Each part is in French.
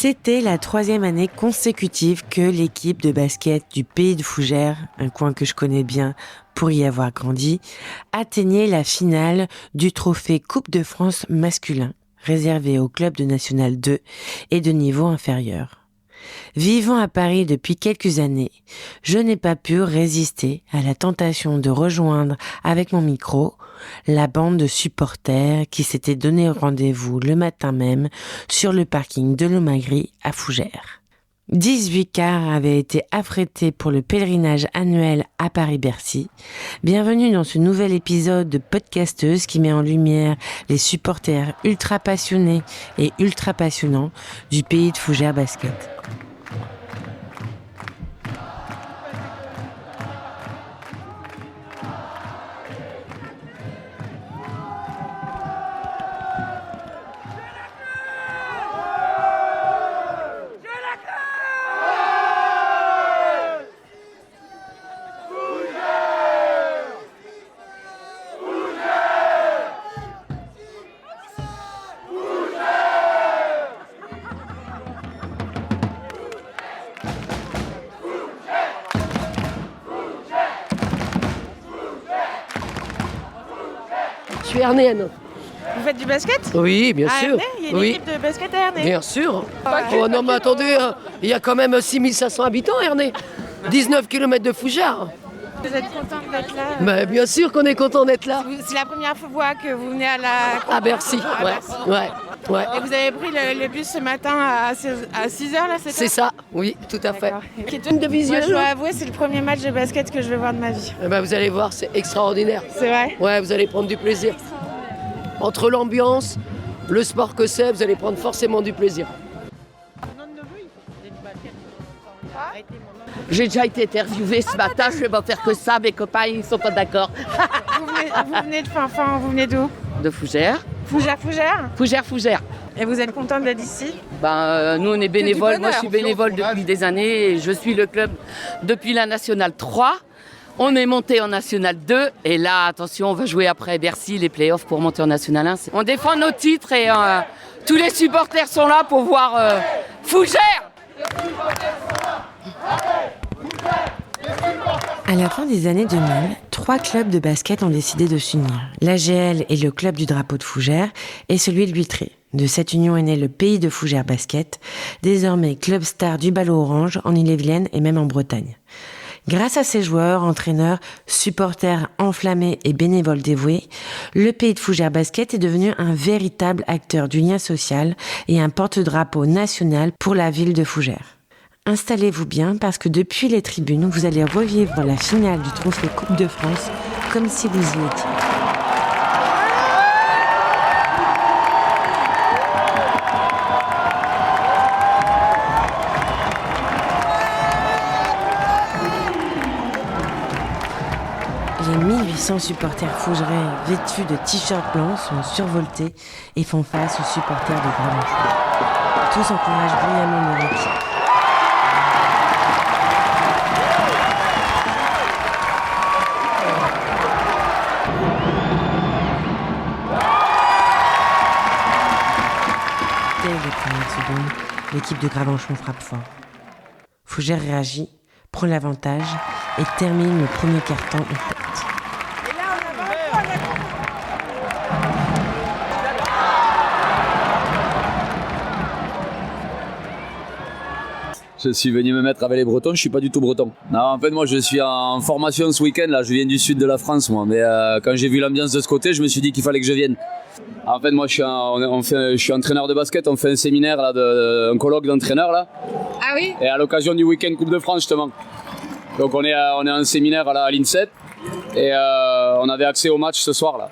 C'était la 3e année consécutive que l'équipe de basket du Pays de Fougères, un coin que je connais bien pour y avoir grandi, atteignait la finale du trophée Coupe de France masculin, réservé aux clubs de National 2 et de niveau inférieur. Vivant à Paris depuis quelques années, je n'ai pas pu résister à la tentation de rejoindre avec mon micro la bande de supporters qui s'était donné rendez-vous le matin même sur le parking de l'Aumagry à Fougères. 18 cars avaient été affrétés pour le pèlerinage annuel à Paris-Bercy. Bienvenue dans ce nouvel épisode de Podcasteuse qui met en lumière les supporters ultra passionnés et ultra passionnants du Pays de Fougères Basket. Je suis hernéenne. Vous faites du basket? Oui, bien à sûr. Ernée, il y a une équipe de basket à Ernée. Bien sûr. Oh non, mais attendez, hein, il y a quand même 6500 habitants, Ernée. 19 km de Fougères. Vous êtes content d'être là? Mais bien sûr qu'on est content d'être là. C'est la première fois que vous venez à la... À Bercy, ouais. Et vous avez pris le bus ce matin à 6h, là, c'est ça, oui, tout à fait. Une de vision. Moi, je dois avouer, c'est le premier match de basket que je vais voir de ma vie. Eh ben, vous allez voir, c'est extraordinaire. C'est vrai? Ouais, vous allez prendre du plaisir. Entre l'ambiance, le sport que c'est, vous allez prendre forcément du plaisir. J'ai déjà été interviewée ce matin, je vais pas faire que ça, mes copains ils sont pas d'accord. Vous venez de Finfin, vous venez d'où? De Fougères. Fougères. Et vous êtes content d'être ici? Nous on est bénévoles, moi je suis bénévole depuis des années et je suis le club depuis la Nationale 3. On est monté en National 2 et là, attention, on va jouer après Bercy, les playoffs pour monter en National 1. On défend nos titres et tous les supporters sont là pour voir Fougères. À la fin des années 2000, 3 clubs de basket ont décidé de s'unir. L'AGL est le club du drapeau de Fougères et celui de l'Huîtré. De cette union est né le Pays de Fougères Basket, désormais club star du ballot orange en Ille-et-Vilaine et même en Bretagne. Grâce à ses joueurs, entraîneurs, supporters enflammés et bénévoles dévoués, le Pays de Fougères Basket est devenu un véritable acteur du lien social et un porte-drapeau national pour la ville de Fougères. Installez-vous bien parce que depuis les tribunes, vous allez revivre la finale du trophée Coupe de France comme si vous y étiez. Les 1800 supporters fougerais vêtus de t-shirts blancs sont survoltés et font face aux supporters de Gravenchon. Tous encouragent bruyamment leur équipe. Dès les premières secondes, l'équipe de Gravenchon frappe fort. Fougères réagit, prend l'avantage et termine le premier quart-temps en tête. Je suis venu me mettre avec les Bretons, je suis pas du tout breton. Non, en fait, moi, je suis en formation ce week-end, là, je viens du sud de la France, moi. Mais quand j'ai vu l'ambiance de ce côté, je me suis dit qu'il fallait que je vienne. En fait, moi, je suis entraîneur de basket, on fait un séminaire, là, un colloque d'entraîneurs, là. Ah oui? Et à l'occasion du week-end Coupe de France, justement. Donc, on est en séminaire, là, à l'INSET. Et on avait accès au match ce soir, là.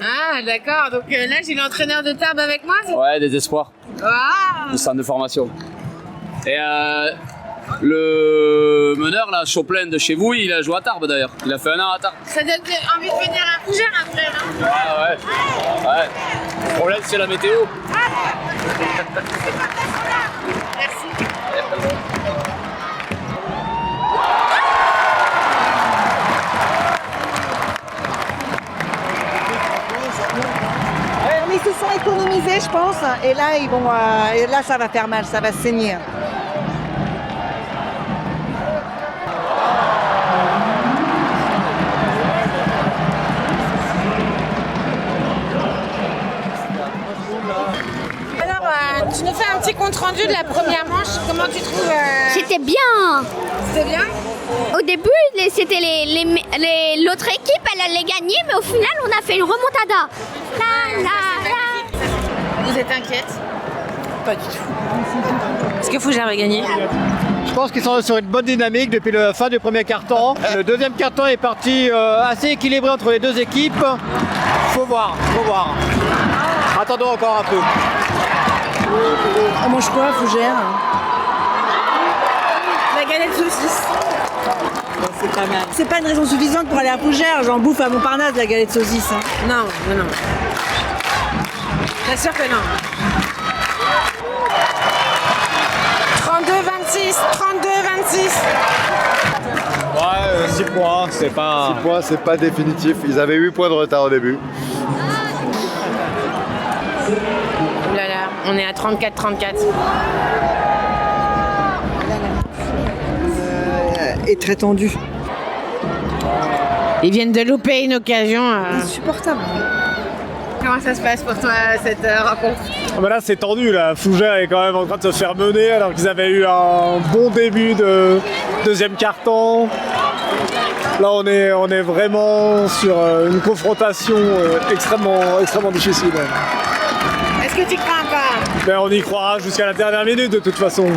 Ah, d'accord. Donc là, j'ai l'entraîneur de Tarbes avec moi? Ouais, des espoirs. Waouh! Le centre de formation. Et le meneur, là, Choplin de chez vous, il a joué à Tarbes d'ailleurs. Il a fait 1 an à Tarbes. Ça donne envie de venir à Fougères après, hein? Ouais. Le problème, c'est la météo. Merci. Mais ce sont économiser, je pense. Et là, et là, ça va faire mal, ça va saigner. Alors, tu nous fais un petit compte rendu de la première manche. Comment tu trouves C'était bien. C'était bien? Au début, c'était l'autre équipe, elle allait gagner, mais au final, on a fait une remontada. La, la, la. Vous êtes inquiète? Pas du tout. Est-ce que Fougères va gagner? Je pense qu'ils sont sur une bonne dynamique depuis la fin du premier quart-temps. Le deuxième quart-temps est parti assez équilibré entre les deux équipes. Faut voir. Attendons encore un peu. On mange quoi, Fougères? La galette saucisse. C'est pas mal. C'est pas une raison suffisante pour aller à Fougères. J'en bouffe à Montparnasse de la galette saucisse. Non. T'assures que non. 32-26. 32-26. Ouais, 6 points, c'est pas... 6 points, c'est pas définitif. Ils avaient 8 points de retard au début. Ouh là là, on est à 34-34. Et très tendu. Ils viennent de louper une occasion. Insupportable. Comment ça se passe pour toi cette rencontre? Là c'est tendu, là. Fougères est quand même en train de se faire mener alors qu'ils avaient eu un bon début de deuxième quart-temps. Là on est vraiment sur une confrontation extrêmement difficile. Est-ce que tu crains pas? On y croira jusqu'à la dernière minute de toute façon.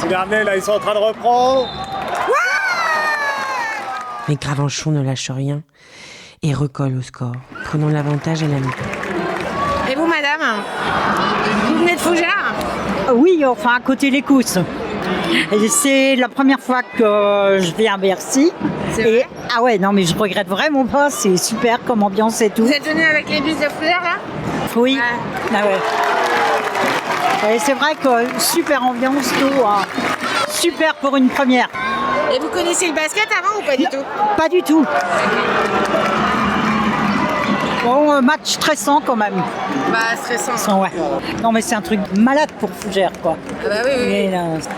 Ces derniers là ils sont en train de reprendre. Mais Gravenchon ne lâche rien et recolle au score, prenant l'avantage à la mi. Et vous, madame? Vous venez de Fougères? Oui, enfin à côté les Cousses. Et c'est la première fois que je viens à Bercy. C'est vrai? Ah ouais, non mais je regrette vraiment pas, c'est super comme ambiance et tout. Vous êtes venu avec les bus de Fougères là? Oui. Ouais. Ah ouais. Et c'est vrai que super ambiance, tout. Super pour une première. Et vous connaissiez le basket avant ou pas du tout? Pas du tout. Bon, match stressant quand même. Bah, stressant. Ouais. Non mais c'est un truc malade pour Fougères quoi. Ah bah oui. Et,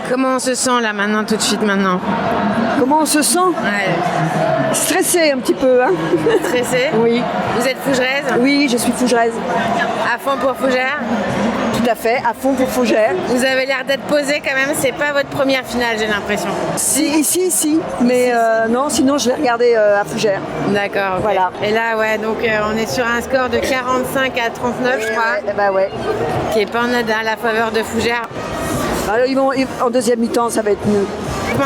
Comment on se sent là maintenant, tout de suite maintenant? Comment on se sent? Ouais. Stressé un petit peu, hein. Stressé? Oui. Vous êtes fougeraise? Oui, je suis fougeraise. À fond pour Fougères? Tout à fait, à fond pour Fougères. Vous avez l'air d'être posé quand même, c'est pas votre première finale, j'ai l'impression. Si. Mais non, sinon je l'ai regardé à Fougères. D'accord. Okay. Voilà. Et là, ouais, donc on est sur un score de 45 à 39, je crois. Ouais. Qui est pas en à la faveur de Fougères. Alors, en deuxième mi-temps, ça va être mieux.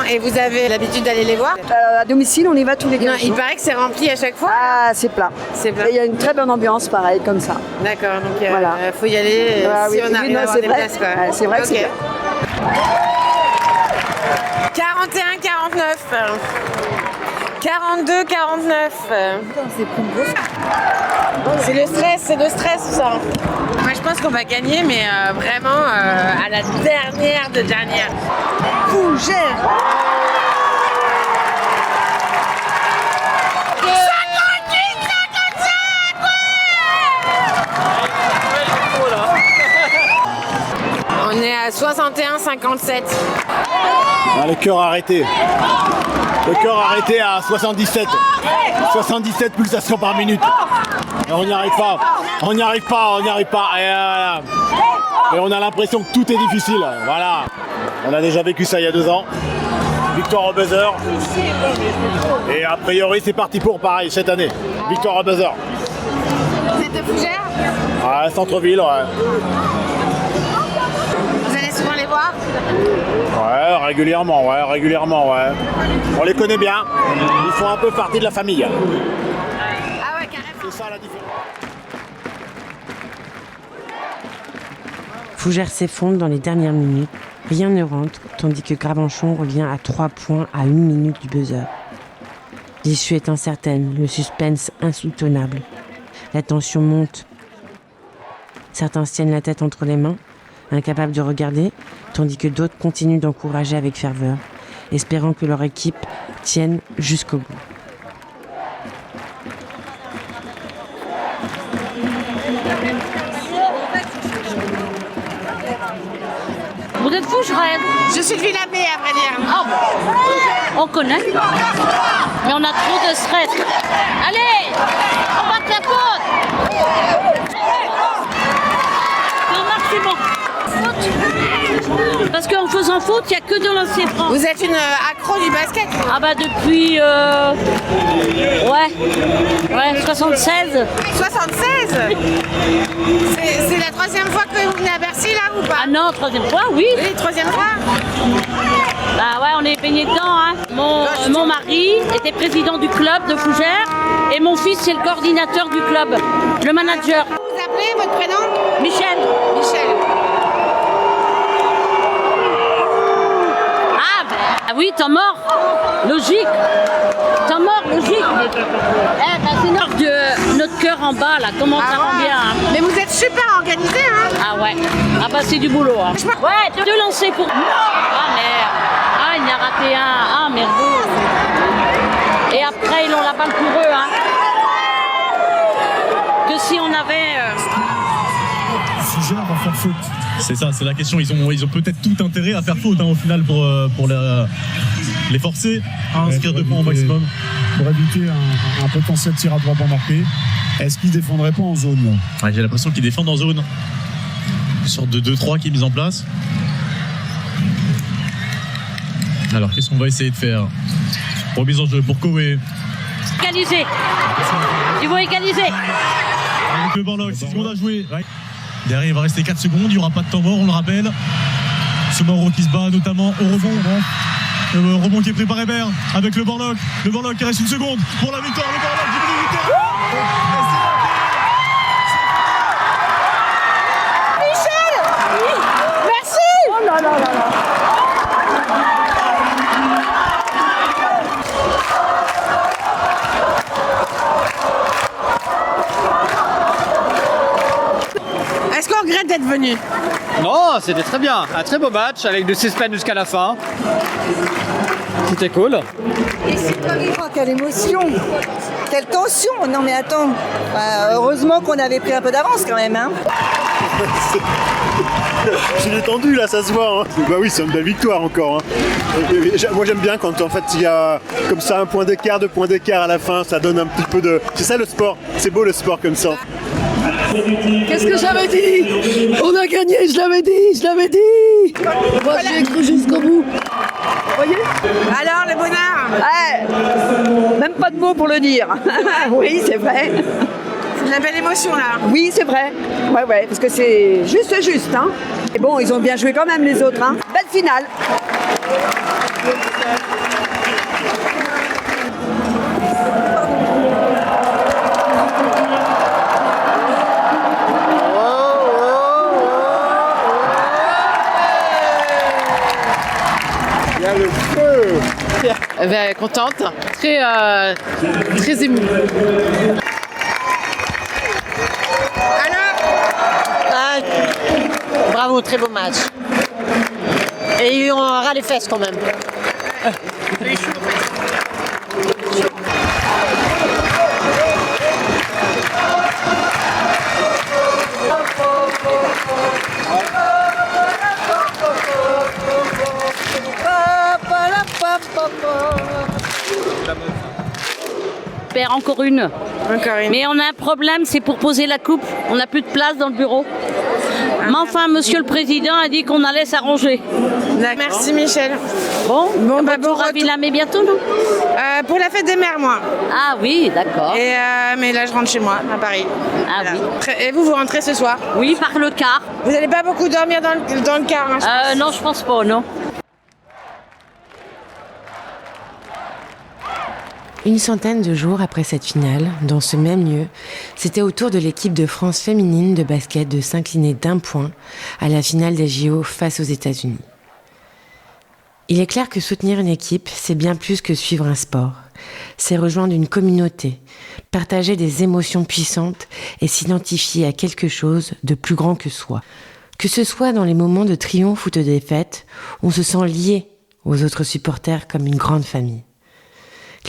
Et vous avez l'habitude d'aller les voir? À domicile, on y va tous les 15 jours. Il paraît que c'est rempli à chaque fois. Ah, c'est plat. C'est plat. Et il y a une très bonne ambiance, pareil, comme ça. D'accord, donc voilà. Faut y aller si on arrive à avoir des places. Quoi. Ouais, c'est vrai que c'est 41-49. 42-49. C'est le stress ça. Moi je pense qu'on va gagner, mais vraiment à la dernière de dernière. Fougères. On est à 61-57. Le cœur arrêté. Le cœur arrêté à 77. 77 pulsations par minute. Et on n'y arrive pas. Et on a l'impression que tout est difficile. Voilà. On a déjà vécu ça il y a 2 ans. Victoire au buzzer. Et a priori c'est parti pour pareil cette année. Victoire au buzzer. Vous êtes de Fougères? Ouais, centre-ville, ouais. Vous allez souvent les voir? Ouais, régulièrement. On les connaît bien. Ils font un peu partie de la famille. Ah ouais, carrément. C'est ça la différence. Fougères s'effondre dans les dernières minutes. Rien ne rentre, tandis que Gravenchon revient à 3 points à 1 minute du buzzer. L'issue est incertaine, le suspense insoutenable. La tension monte. Certains se tiennent la tête entre les mains, incapables de regarder, tandis que d'autres continuent d'encourager avec ferveur, espérant que leur équipe tienne jusqu'au bout. Vous êtes Fougerel? Je suis de Villabé, à vrai dire. Ah bon, on connaît. Mais on a trop de stress. Allez, on va te la faute. Non, Maximum. Faute. Parce qu'en faisant faute, il n'y a que de lancer franc. Vous êtes une accro du basket? Ah bah depuis... Ouais, 76. 76? C'est la troisième fois que vous venez à Bercy, là, ou pas? Ah non, troisième fois, oui. Oui, troisième fois? Bah ouais, on est baigné dedans, hein. Mon mari était président du club de Fougères et mon fils, c'est le coordinateur du club, le manager. Vous appelez votre prénom? Michel. Michel. Ah oui, temps mort. Logique. Temps mort, logique. Eh ben c'est notre cœur en bas, là. Comment ça rend bien, hein. Mais vous êtes super organisé, hein? Ah ouais. Ah bah c'est du boulot, hein. Ouais, deux lancers pour... Ah merde. Ah, il y a raté un. Ah merde. Et après, ils ont la balle pour eux, hein. Que si on avait... Fougères va faire faute. C'est ça, c'est la question. Ils ont peut-être tout intérêt à faire faute, hein, au final pour les forcer à inscrire 2 points au maximum. Pour éviter un potentiel tir à 3 points marqué. Est-ce qu'ils ne défendraient pas en zone là? Ouais, j'ai l'impression qu'ils défendent en zone. Une sorte de 2-3 qui est mise en place. Alors qu'est-ce qu'on va essayer de faire? Remise en jeu pour Koé. Égaliser. Ils vont égaliser. Avec le Borlock, 6 secondes à jouer. Ouais. Derrière, il va rester 4 secondes, il n'y aura pas de temps mort, on le rappelle. Ce Mauro qui se bat notamment au rebond. Le rebond qui est pris par Hébert avec le Borlock. Le Borlock qui reste 1 seconde pour la victoire. Le Borlock diminue du terrain. Michel! Oui. Merci! Oh là là là là! Est-ce qu'on regrette d'être venu? Non, c'était très bien. Un très beau match avec du suspense jusqu'à la fin. C'était cool. Et c'est pas vivant, quelle émotion, quelle tension. Non mais attends, heureusement qu'on avait pris un peu d'avance quand même, hein. Je suis détendu là, ça se voit. Hein. Bah oui, c'est une belle victoire encore. Hein. Moi j'aime bien quand en fait il y a comme ça 1 point d'écart, 2 points d'écart à la fin, ça donne un petit peu de... C'est ça le sport, c'est beau le sport comme ça. Qu'est-ce que j'avais dit? On a gagné, je l'avais dit. Moi j'ai cru jusqu'au bout. Voyez? Alors, le bonheur? Ouais, même pas de mots pour le dire. Oui, c'est vrai. C'est de la belle émotion, là. Oui, c'est vrai. Ouais, parce que c'est juste, hein. Et bon, ils ont bien joué quand même, les autres, hein. Belle finale. Il y a le feu. Ben, contente, très émue. Bravo, très beau match. Et on aura les fesses quand même. Perd encore une. Mais on a un problème, c'est pour poser la coupe. On n'a plus de place dans le bureau. Mais enfin, monsieur le président a dit qu'on allait s'arranger. Merci Michel. Bon bah, bon retour à Villamé bientôt, non? Pour la fête des mères, moi. Ah oui, d'accord. Mais là, je rentre chez moi, à Paris. Ah voilà. oui. Et vous rentrez ce soir? Oui, par le car. Vous n'allez pas beaucoup dormir dans le car, hein, je pense. Non, je pense pas, non. Une centaine de jours après cette finale, dans ce même lieu, c'était au tour de l'équipe de France féminine de basket de s'incliner d'1 point à la finale des JO face aux États-Unis. Il est clair que soutenir une équipe, c'est bien plus que suivre un sport. C'est rejoindre une communauté, partager des émotions puissantes et s'identifier à quelque chose de plus grand que soi. Que ce soit dans les moments de triomphe ou de défaite, on se sent lié aux autres supporters comme une grande famille.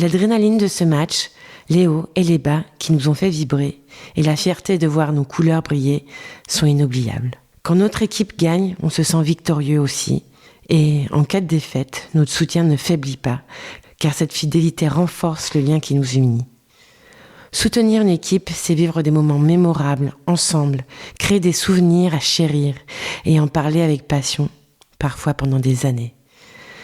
L'adrénaline de ce match, les hauts et les bas qui nous ont fait vibrer et la fierté de voir nos couleurs briller sont inoubliables. Quand notre équipe gagne, on se sent victorieux aussi. Et en cas de défaite, notre soutien ne faiblit pas, car cette fidélité renforce le lien qui nous unit. Soutenir une équipe, c'est vivre des moments mémorables, ensemble, créer des souvenirs à chérir et en parler avec passion, parfois pendant des années.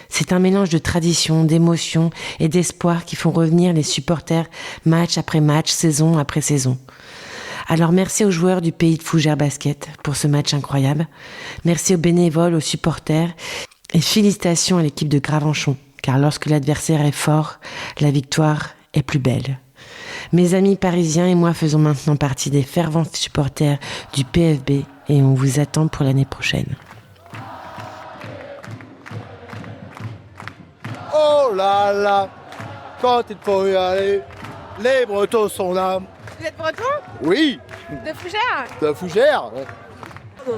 C'est un mélange de tradition, d'émotion et d'espoir qui font revenir les supporters match après match, saison après saison. Alors merci aux joueurs du Pays de Fougères Basket pour ce match incroyable. Merci aux bénévoles, aux supporters et félicitations à l'équipe de Gravenchon, car lorsque l'adversaire est fort, la victoire est plus belle. Mes amis parisiens et moi faisons maintenant partie des fervents supporters du PFB et on vous attend pour l'année prochaine. Oh là là, quand il faut y aller, les Bretons sont là. Vous êtes breton? Oui. De Fougères? De Fougères.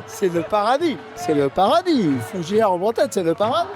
C'est le paradis, c'est le paradis. Fougères en Bretagne, c'est le paradis.